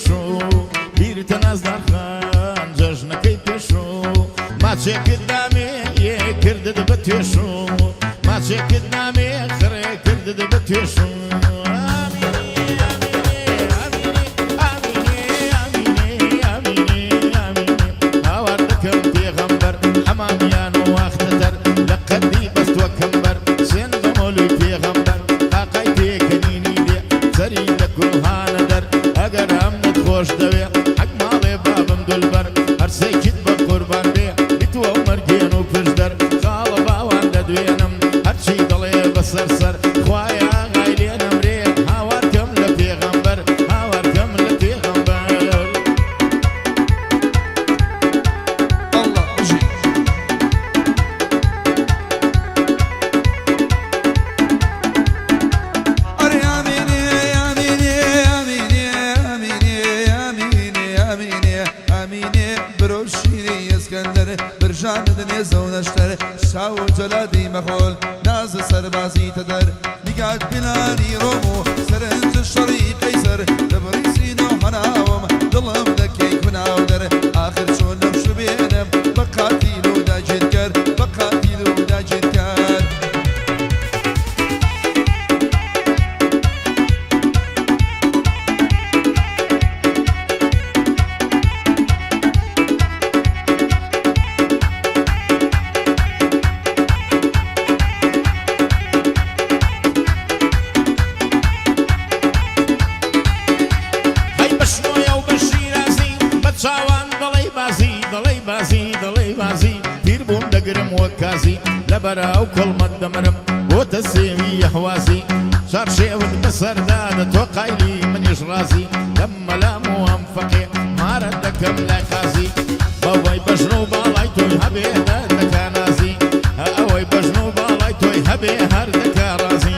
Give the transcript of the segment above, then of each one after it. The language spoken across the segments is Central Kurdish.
پێشوو بیرتە نازدارخان جەژنەکەی پێشوو ماچێکت نامێ یێ کردت بە توێشوو ماچێکت نامێ خڕێ کردت بە توێشوو جلادي مخول ناز سربازي تدر نقعد بلادي رومو سرنج الشريق قيصر تبريسين وحناوم ظلم دكيك من عودر آخر شو نمشي بينم بقاتيلو دا جدكر بقاتيلو دا جدكر وكازي لبرا وكل ما دمرم وتسيوي حواسي صار شيوت بسرداد توقعيلي من يشراسي لما لامو انفقي ما ردكم لا خازي باباي بجنو بالايتوي هبي هردك نازي اوي بجنو بالايتوي هبي هردك رازي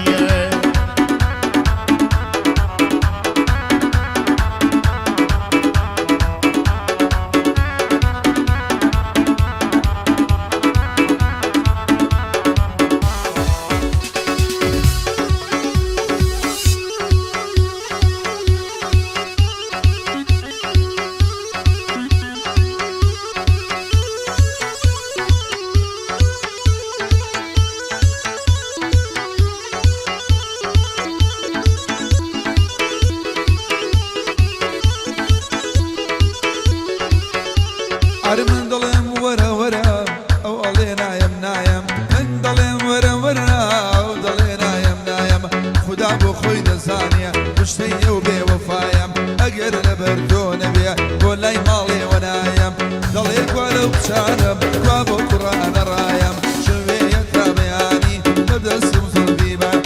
من ظلم ورا ورا او علينا يم نايم من ظلم ورا ورا او ظلينا يم نايم خدا بو خويد ثانية مشتي وبي وفايم اقر لبردون بيه ولاي مالي ونايم ضليك ولو بشانم وابو قرآن رايم شوية تابياني نبدا السمسر بيبان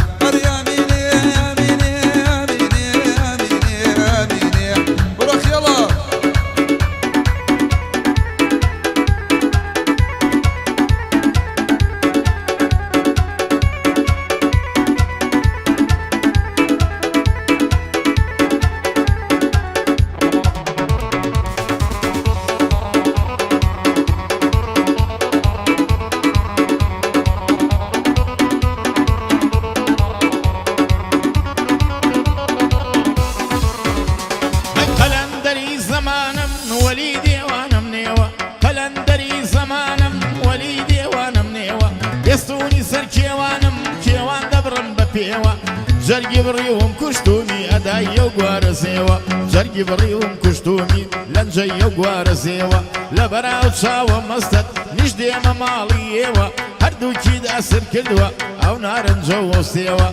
يستوني سر كيوانم كيوان دبرم ببيوا جرقي بريوم كشتومي أداي وقوار سيوا جرقي بريوم كشتومي لنجي وقوار سيوا لبرا وشاوة مستد نجدي ممالي يوا هردو كيد أسر كدوا أو نارن جو سيوا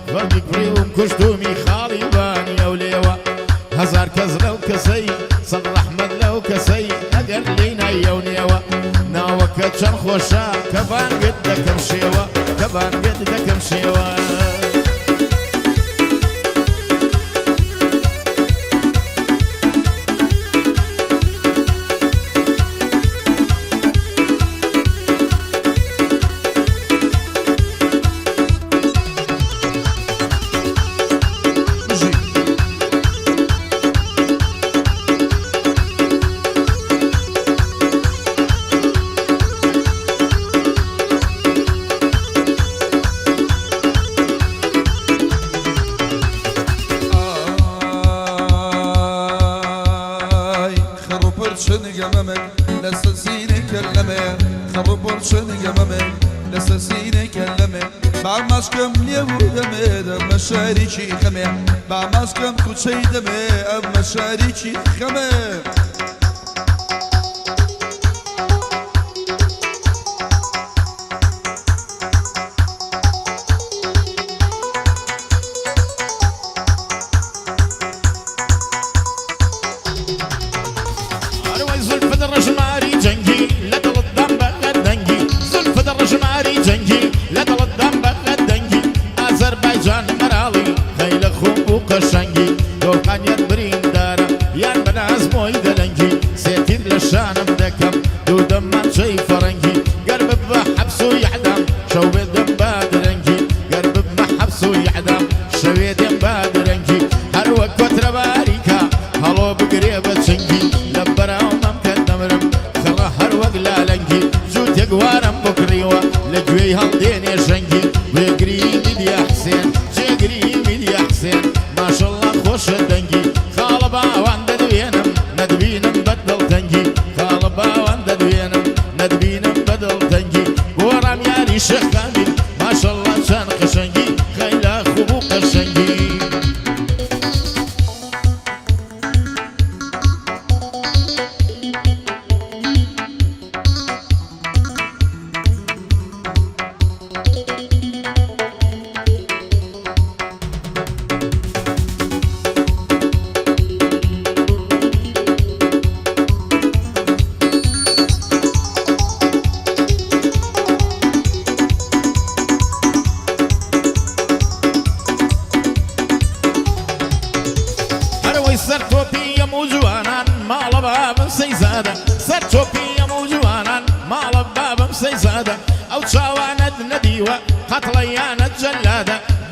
جرقي بريوم كشتومي خالي باني أوليوا هزار كزلو كسي صغر أحمد لو كسي أقر لينا يونيوا ناوكا چن خوشا كبان قد دكم شيوا كبان قد دكم شيوا شنقممك لسسيني كلمه خرب شنقممك لسسيني كلمه بعماسكم اليهود دم شاريشي خمه بعماسكم كوتشي دمه أم شاريشي خمه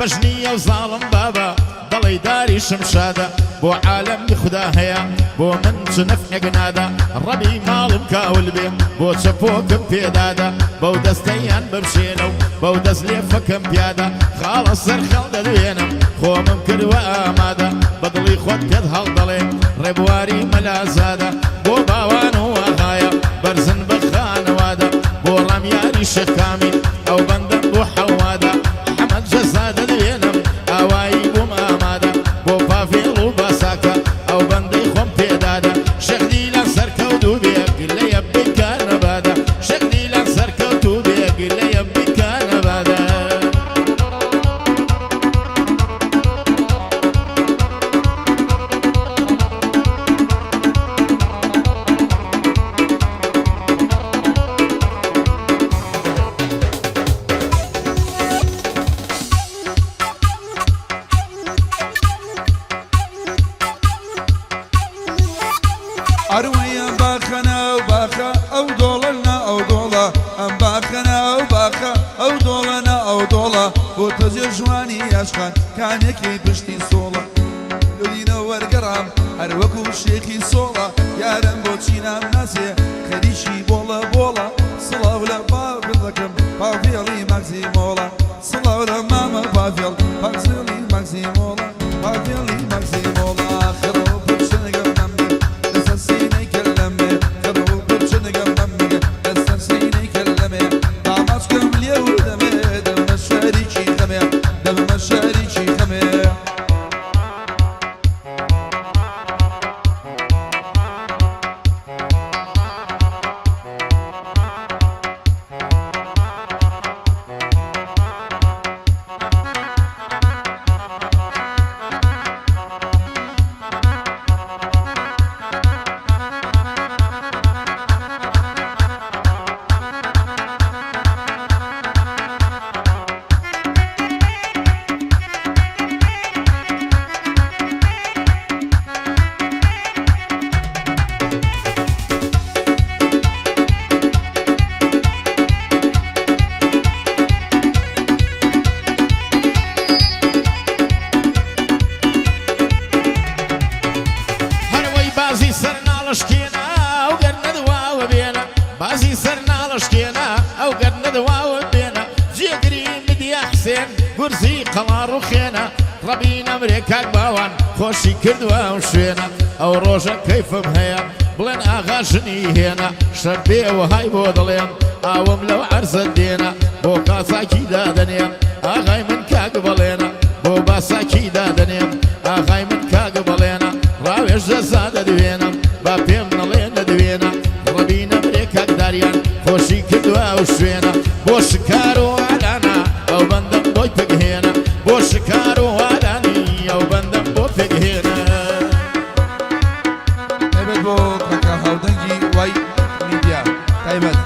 بجنية وظالم بابا ضلي داري شمشادة بو عالم بخدا هيا بو من شنف نقنادا الربي مال مكاول بيه بو شفوك بيدادا بو دستيان بمشيلو بو دزلي فكم بيادا خالص الخلد دوينم خو ممكن وامادا بضلي خود كد هالضلي ربواري ملازادا بو باوان وغايا برزن بخان وادا بو رمياني شيخ كامل او بندن بو حوادا حمد جزادة دوينم اواي بو مامادا بو بافيل وباساكا او بندي خم بيدادا شيخ ديلان سركا ودوبيا قل يبي كان بادا شيخ ديلان سركا ودوبيا قل يبي كان بادا أروي باخنا وباخا أو دولنا أو دولا أم باخنا وباخا أو دولنا أو دولا وتزير جواني أشخان كان يكي بشتي صولا لولينا ورقرام أروكو شيخي صولا يا رمبو تشينا ناسي خديشي بولا بولا صلا ولا بافل لكم بافيلي ماكسي مولا صلا ولا ماما بافيل بافيلي ماكسي مولا بافيلي ماكسي مولا خروب بشنقم بازي سرنا لشكينا او قد ندوا بينا جيقري مدي حسين قرزي قمار وخينا ربينا امريكا باوان خوشي كردوا وشوينا او روجا كيف بهيا بڵێن ئاغاشنی هێنا شەبێ وهای بۆ دڵێن ئاوم لەو عەرزە دێنا بۆ کاساکی دادەنێن ئاغای من کاک بەڵێنە بۆ باساکی دادەنێن ئاغای من کاک بەڵێنە ڕاوێژ دەسا دەدوێنم با پێم نەڵێن دەدوێنە ڕەبینە برێ کاکداریان خۆشی کردووە و شوێنە بۆ شکار و ئالانە ئەو بەندەم بۆی پێگهێنە بۆ شکار و ئالانی ئەو بەندەم بۆ پێگهێنە تایبەت بۆ کاکا هاودەنگی وای میدیا تایبەت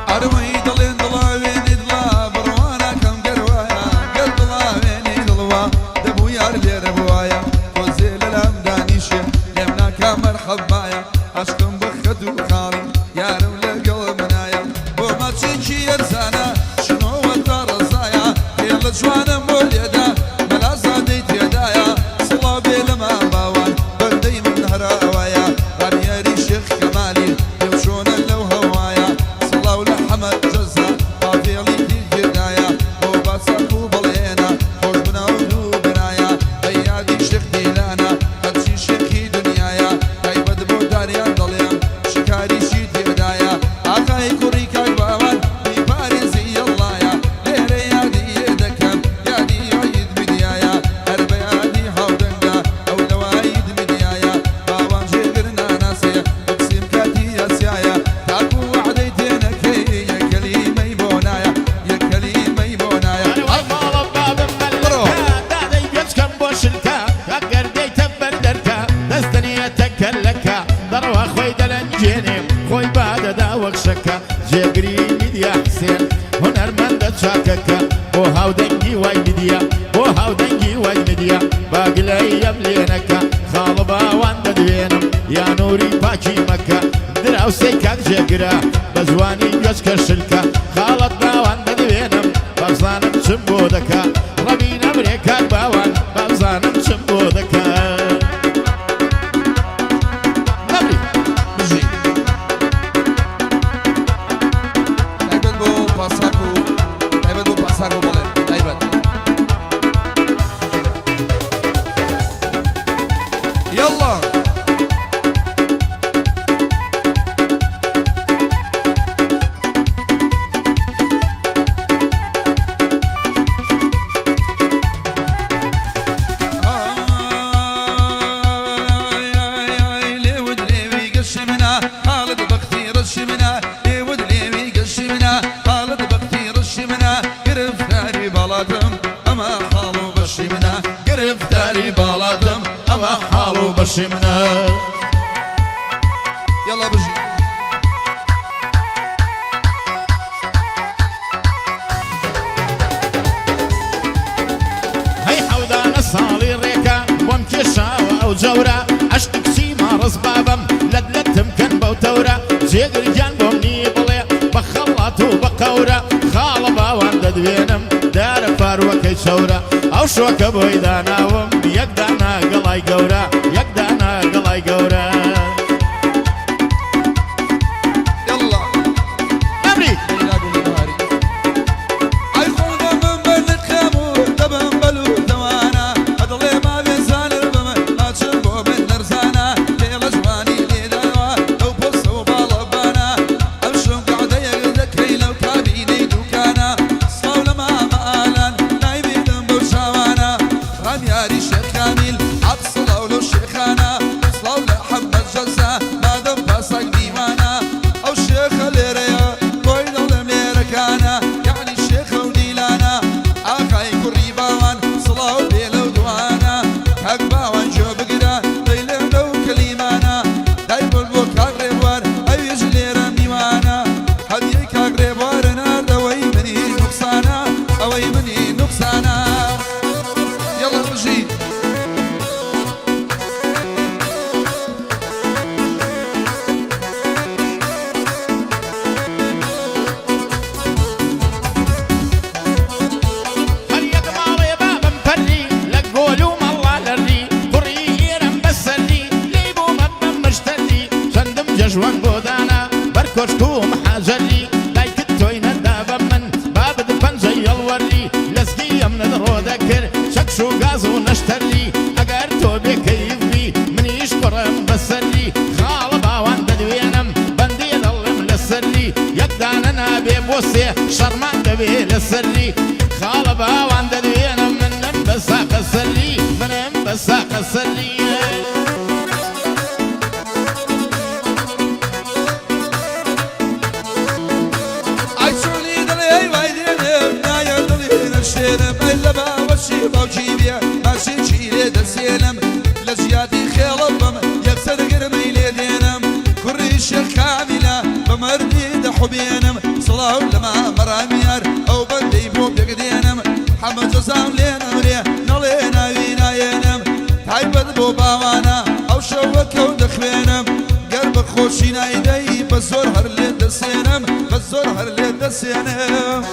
ئەروەی دڵێن دڵاوێنی دڵا بڕوانە کەم گەروایە گەر دڵاوێنی دڵوا دەبوو یار لێرە بوایە تۆزێ لەلام دانیشێ لێم ناکا مەرحەبایە عەشقم بە خەد و خاڵی یارم لەگەڵ منایە بۆ ماچێکی ئەرزانە شنۆوە تا ڕەزایە پێ لە جوانم بۆ لێدا مەلا زادەی تێدایە سڵاو بێ لەما باوان بەندەی من هەراوایە ڕامیاری شێخ کەمالی پێوشۆنە لەو هەوایە سڵاو لە حەمەد جەزا پاپێڵی پیر گێدایە بۆ باسەق و بەڵێنە خۆش بناو دوو برایە بە یادی شێخ دیلانە هەرچی شێخی دنیایە تایبەت بۆ داریان دەڵێم شکاریشی تێدایە ئاغای کوڕی کاک باوان بیپارێزی ئەڵڵایە لێرە یادی دەکەم یادی وەید میدیایە هەر بە یادی هاودەنگە ئەو لەوایید میدیایە باوان جێگر ناناسێ بکسیم کاتی ئەسیایە تاکو وعدەی تێنەکەی یەک کەلیمەی بۆ نایە یەک کەلیمەی بۆ نایە وای ماڵە بابم مەلەکە دادەی گەچکەم بۆ شلکە گەردەیتە بەردەرکە دەستەنیەتە کەلەکە دەڕەوە خۆی دەلەنجێنێ خۆی بادەدا وەخشەکە جێگری میدیا حسێن هونەرمەندە چاکەکە بۆ هاودەنگی وای میدیا بۆ هاودەنگی وای میدیا باگلەی ئەم لێنەکە خاڵە باوان دەدوێنم یا نووری پاکی مەکە دراوسەی کاک جێگرە بە جوانی گەچکە شلکە خاڵەت باوان دەدوێنم بابزانم چم بۆ دەکا ڕەبینە برێ کاک باوان بابزانم چم بۆ دەکا نەبری بژی تایبەت بۆ پاساک و تایبەت بۆ پاساک و بڵێن تایبەت یەڵڵا لێود لێوی گەشی منە حاڵت بەختی ڕەشی منە لێود لێوی گەشی منە حاڵت بەختی ڕەشی منە گرفتاری باڵاتم ئەمە حاڵ و بەشی منە گرفتاری باڵاتم ئەمە حاڵ و بەشی منە یەڵڵا بژی هەی حەودانە ساڵی ڕێکە بۆم کێشاوە ئەو جەورە عەشق کچی ماڕز بابم لەدلەتم کەن بەو تەورە جێگرگیان بۆم نی بڵێ بە خەڵات و بە قەورە خاڵە باوان دەدوێنم دارە پاروەکەی چەورە ئەو شۆکە بۆی داناوم یەک دانا گەڵای گەورە یەک دانا گەڵای گەورە یەڵڵا نەبری ئەی خۆنە من بەرنقەم و دەبم بەلوتەوانە ئەدڵێ ماوێ زانر بمە ئاچم بۆ من لەرزانە تێڵە جوانی لێداوە ئەو پۆسە و باڵەبانە ئەم شم قەعدەیەک دەکەی لەو کابینەی دووکانە سڵاو لە مامە ئالان نایبێتم بەو چاوانە ڕامیاری شێخ کامیل عەب سڵاو لەو شێخانە سڵاو لە حەمەد جەزا مادەم پاساک دیوانە ئەو شێخە لێرەیە بۆی دڵم لێرەکانە یعنی شێخە و دیلانە ئاقای کوڕی باوان سڵاو بێ لەو دوانە کاک باوان جۆ بگرە دەی لێم لەو کەلیمانە دای بڵ بۆ کاک ڕێبوار ئەویش لێرە میوانە هەدیەی کاک ڕێبوارە ناردەوەی منی نوقسانە ئەوەی منی نوقسانە یەڵڵا بژی هەر یەک ماڵێ بابم پەرری لە گۆل و مەڵا لەرری کوڕی ئێرەم بەسەرری لێی بوومە بەم مشتەری چەندم جەژوەن بۆ دانا بەرکۆشت و محاجەری دایکت تۆی نەدا بە من بابت پەنجەی هەڵوەری لە دەستگی ئەم نەدڕۆ دەکرد چەکش و گاز و نەشتەرلی ئەگەر تۆ بێکەیفبی منیش پڕم بەسەرلی خاڵە باوان دەدوێنم بەندێ دەڵێم لەسەرلی یەکدانە نابێ بۆ سێ شەڕمان دەبێ لەسەرلی خاڵە باوان دەدوێنم منم بە ساقە سەرلی منم بە ساقە سەرلی شێنم ئەی لە باوەشی باوکی بێ باشێکی لێ دەسێنم لە ژیاتی خێڵە بەم یەکسەر گرمەی لێ دێنم کوڕی شێخ کامیلە بە مەردی دەحوبێنم سڵاو لەما مەرامیار ئەو بەندەی بۆ پێکدێنم حەمە جەزام لێ نەمرێ نەڵێ ناوی نایێنم تایبەت بۆ باوانە ئەو شەوە کەوت دەخوێنم گەر بە خۆشی نایدەی بە زۆر هەر لێ دەسێنم بە زۆر هەر لێ دەسێنم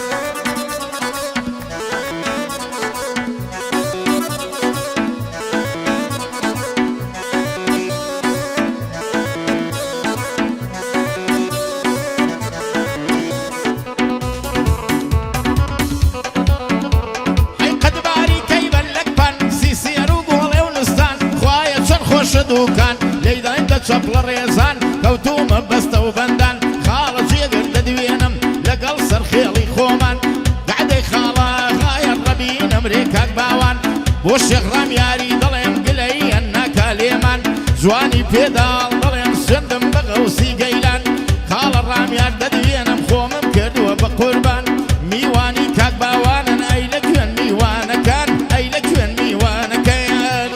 دووکان لێداین دە چەپ لە ڕێزان کەوتومە بەستە و بەندان خاڵە جێگر دەدوێنم لەگەڵ سەرخێڵی خۆمان دەعدەی خاڵە غایە ڕەبی نەمرێ کاک باوان بۆ شێخ ڕامیاری دەڵێم گلەی ئەناکا لێمان جوانی پێداڵ دەڵێم سندم بە غەوسی گەیلان خاڵە ڕامیار دەدوێنم خۆمم کردووە بە قوربان میوانی کاک باوانن ئەی لە کوێن میوانەکان ئەی لە کوێن میوانەکەیان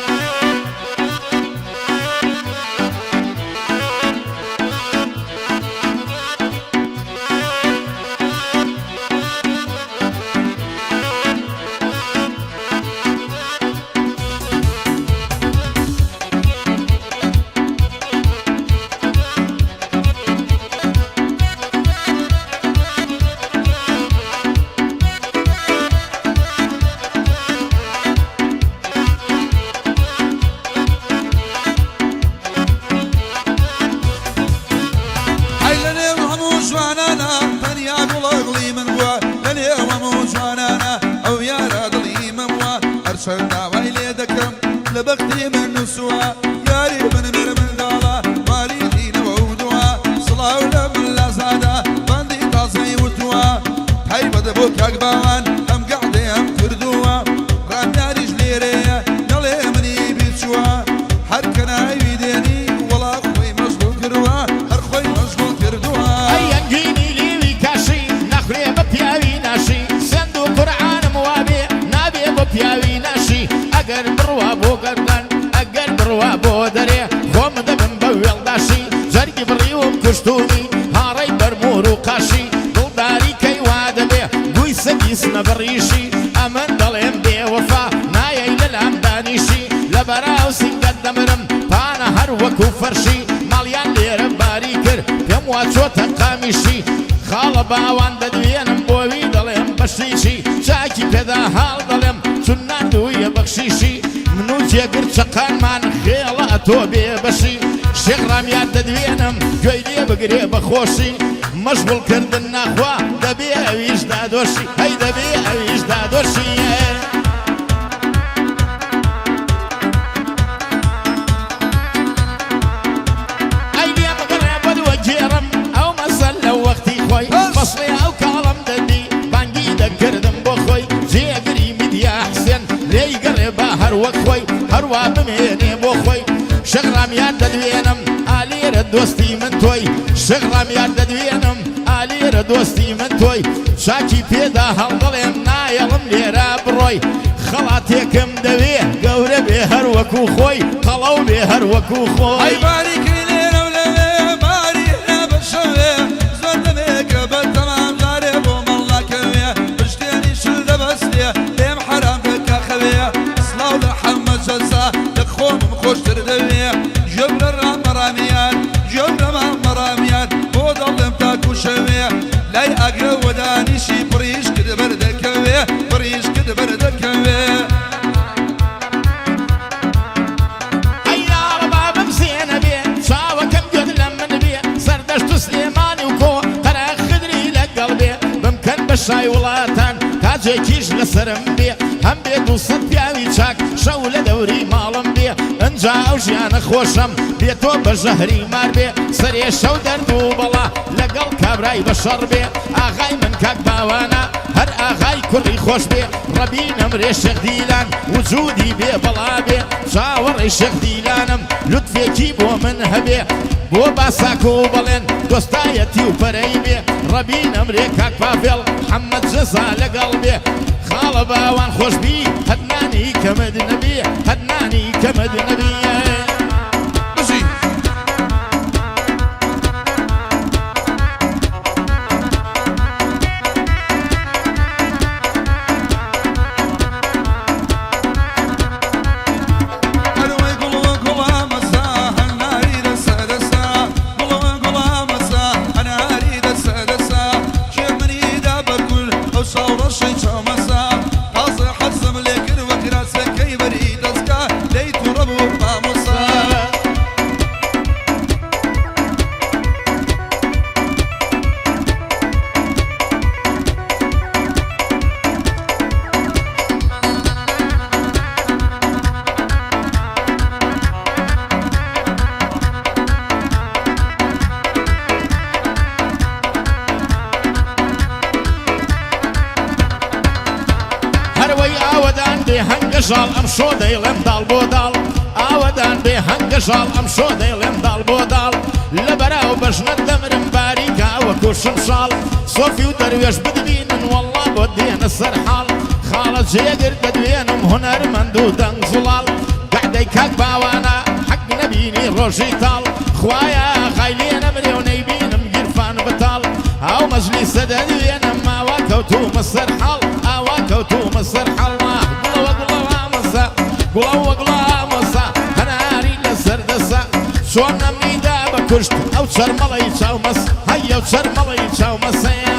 داوای لێ دەکەم لە بەختی من نووسووە یاری من منداڵە مالی دینەوە و دووە سڵاو لە من لازادە بەندی تازەی وتووە تایبەتە بۆ کاک باوان ئەم گەعدەیەم کردووە ڕامیاریش لێرەیە نەڵێ منی بیرچووە هەر کە ناوی دێنی وەڵا خۆی مەشغوڵ کردووە هەر خۆی مەشغوڵ کردووە ئەی ئەنگینی لیوی کاشی نەخورێ بە پیاوی ناشی سند و قورعانم وابێ نابێ بە پیاوی ناشی ئەگەر بڕوا بۆ گەردان ئەگەر بڕوا بۆ دەرێ خۆم دەبم بە وێڵداشی جەرگی بڕیوم کوشتومی هاڕەی بەرمور و قاشی دڵداری کەی وا دەبێ گوی سەگی سنەبڕیشی ئەمن دەڵێم بێوەفا نایەی لە لام دانیشی لە بەراو سینگەت دەمرم پانە هەر وەکو فەرشی ماڵیان لێرە باری کرد پێم وا چۆتە قامیشی خاڵە باوان دەدوێنم بۆوی دەڵێم بەشیشی چاکی پێدا هاڵ دەڵێم چون ناندوویە بەخشیشی من و جێگر چەقانمان خێڵە ئەتۆ بێ بەشی شێخ ڕامیار دەدوێنم گوێی لێ بگرێ بەخۆشی مەشغوڵکردن ناخوا دەبێ ئەویش دادۆشی هەی دەبێ ئەویش دادۆشی ئەی لێ بگڕێ بەدوە گێڕم ئەو مەسەل لە وەختی خۆی فەسڵێ ئەو کاڵم دەدی بانگی دەکردم بۆ خۆی جێگری میدیا حسێن لێی گەڕێ با هەر وەک خۆی هەروە بمێنێ بۆ خۆی شێخ ڕامیار دەدوێنم ئالێرە دۆستی من تۆی شێخ ڕامیار دەدوێنم ئالێرە دۆستی من تۆی شاکی پێدا هەڵدەڵێم نایەڵم لێرە بڕۆی خەڵاتێکم دەوێ گەورە بێ هەر وەکو خۆی قەڵەو بێ هەر وەکو خۆی خۆشتر دەوێ ژێم لە ڕامەڕامیان ژێم لەما مەڕامیان بۆ دەڵێم تاکو شەوێ لای ئاگرە وەدانیشی پڕیش کرد بەردەکەوێ پڕیش کرد بەردەکەوێ ئەی یاڕە بابم زێنە بێ لەسرم بێ هەم بێ دووسەد پیاوی چاک شەو لە دەوری ماڵم بێ ئەنجا ئەو ژیانە خۆشەم بێ تۆ بە ژەهری مار بێ سەرێ شەو دەرد و بەڵا لەگەڵ کابرای بەشەڕ بێ ئاغای من کاک باوانە هەر ئاغای کوڕی خۆش بێ ڕەبی نەمرێ شێخ دیلان وجودی بێ بەڵا بێ چاوەڕێی شێخ دیلانم لوتفێکی بۆ من هەبێ بۆ باساکۆ بەڵێن دۆستایەتی و پەرەی بێ ڕەبی نەمرێ کاک پاڤێڵ محەممەد جەزا لەگەڵ بێ خاڵە باوان خۆشبی هەدنانی کەمەد نەبێ هەدنانی کەمەد نەبێ هەنگەژاڵ ئەم شۆ دەیڵێم داڵ بۆ داڵ ئاوەدان بێ هەنگەژاڵ ئەم شۆ دەیڵێم داڵ بۆ داڵ لە بەراو بەژنەت دەمرم باریکا وەکو شمشاڵ سۆفی و دەروێش بدبینن وەڵڵا بۆ دێنە سەر حاڵ خاڵە جێگر دەدوێنم هونەرمەند و دەنگ زوڵاڵ گەعدەی کاک باوانە حەق نەبینی ڕۆژی تاڵ خوایە ئاغای لێ نەمرێ و نەیبینم گیرفان بەتاڵ ئاو مەجلیسە دەدوێنم ماوا کەوتومە سەر حاڵ ئاوا کەوتومە سەر حاڵ گوڵە وەگڵامەسا هەناری لەسەر دەسا چۆن نەمنیدا بە کوشت ئەو چەرمەڵی چاومەس هەیە و چەرمەڵی چاومەسەیە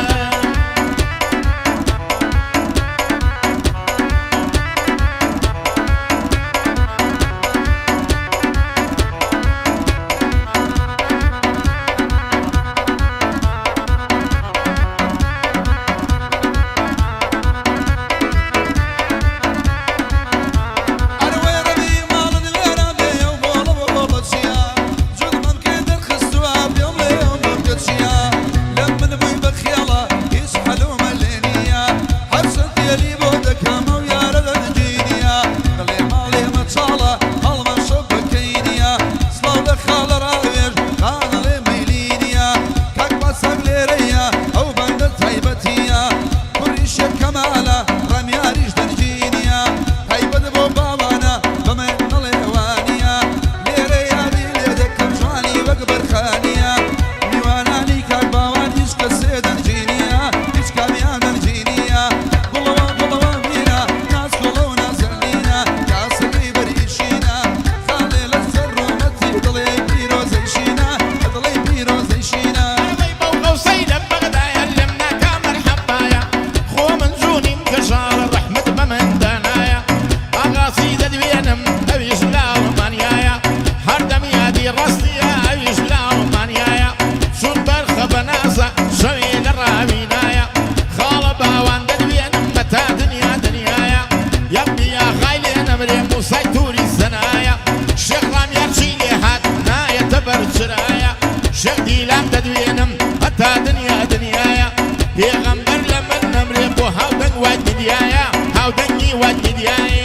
شێخ دیلان دەدوێنم هەتا دنیا دنیایە پێغەمبەر لە من نەمرێ بۆ هاودەنگ وای دیدیایە هاودەنگی وای دیدیایە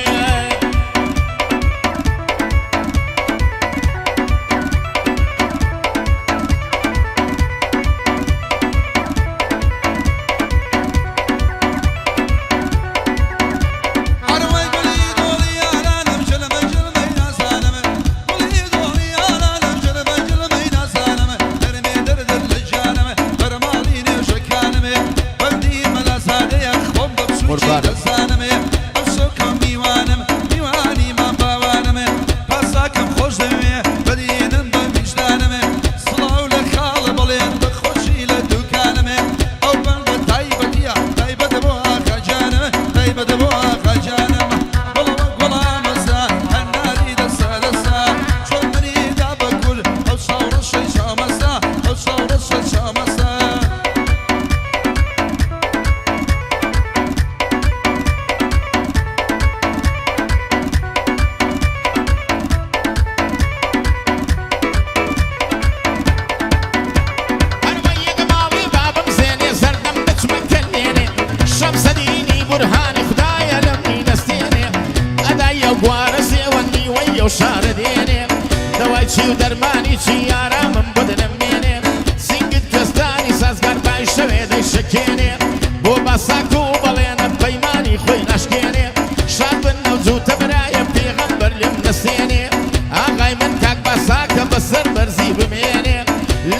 برهانی خدایە لە منی نەستێنێ ئەدایە گوارە سێوەندی وەیە و شارە دێنێ دەوای چی و دەرمانی چی یارامم بۆ دەنەمێنێ سینگت کەستانی سازگار بای شەوێ دەیشەکێنێ بۆ باساک و بەڵێنە پەیمانی خۆی ناشکێنێ شاد بن نەوجوتە برایە پێغەمبەر لێم نەسێنێ ئاغای من کاک باساکە بەسەر بەرزی بمێنێ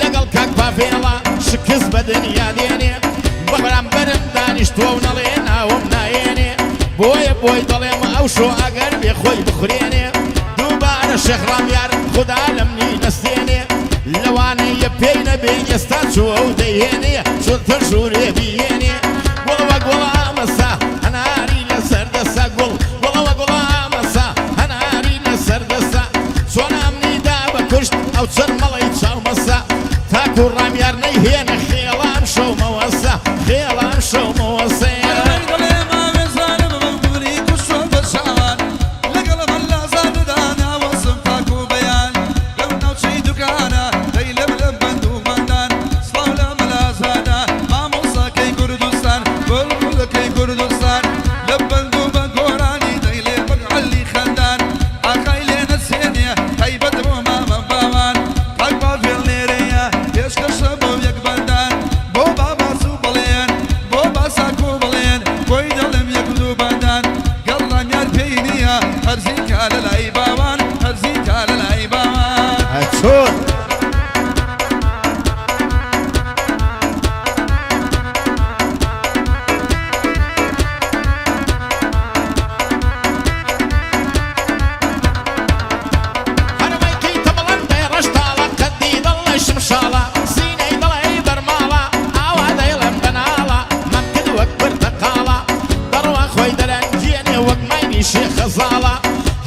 لەگەڵ کاک پافێڵە شکست بە دنیا دێنێ بەبەرامبەرم دانیشتووە و نەڵێ ناوم نایێنێ بۆیە بۆی دەڵێم ئەو شۆ ئەگەر بێ خۆی بخورێنێ دووبارە شێخ ڕامیار خوددا لە منی نەستێنێ لەوانەیە پێی نەبێ ئێستا چووە و دەیهێنێ چۆتە ژوورێ بیهێنێ گوڵەوە گوڵامەسا هەناری لەسەر دەسا گوڵ گوڵەوە گوڵامەسا هەناری لەسەر دەسا چۆنامنیدا بە کوشت ئەو چەند مەڵی چاومەسا تاکو ڕامیار نەیهێنە خێڵام شەومەوەسا خێڵام شەومەوەسا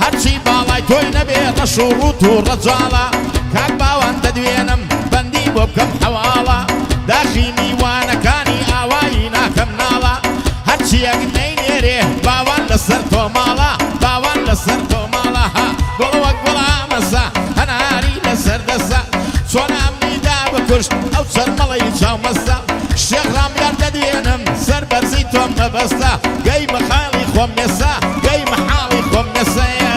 هەرچی باڵای تۆی نەبێ ڕەش و ڕوت و ڕەجاڵە کاک باوان دەدوێنم بەندی بۆ بکەم حەواڵە داخی میوانەکانی ئاوایی ناکەم ناڵە هەرچی یەک نەینێرێ باوان لەسەر تۆ ماڵە باوان لەسەر تۆ ماڵە ها گوڵەوە گوڵامەسا هەناری لەسەر دەسا چۆن ئەمنیدا بکوشت ئەو چەرمەڵی چاومەستا شێخ ڕامیار دەدوێنم سەر بەرزی تۆم نەبەستا گەی مەخاڵی خۆم نێسا گەی مەحاڵی خۆم نەسەیە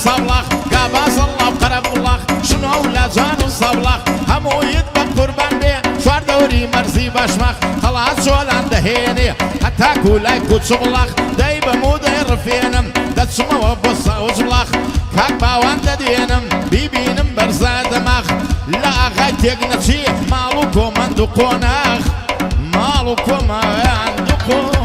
صبلخ قاباز الله وقرب الله شنو ولا جان صبلخ همو يدبق قربان بيه شوار دوري مرزي باشمخ خلاص شولان دهيني حتى كولاي كوت شغلخ داي بمود يرفينم دات شما وبصا وجلخ كاك باوان ددينم بيبينم برزا دماغ لا غايتك نتشي مالو كومان دقوناخ مالو كومان دقوناخ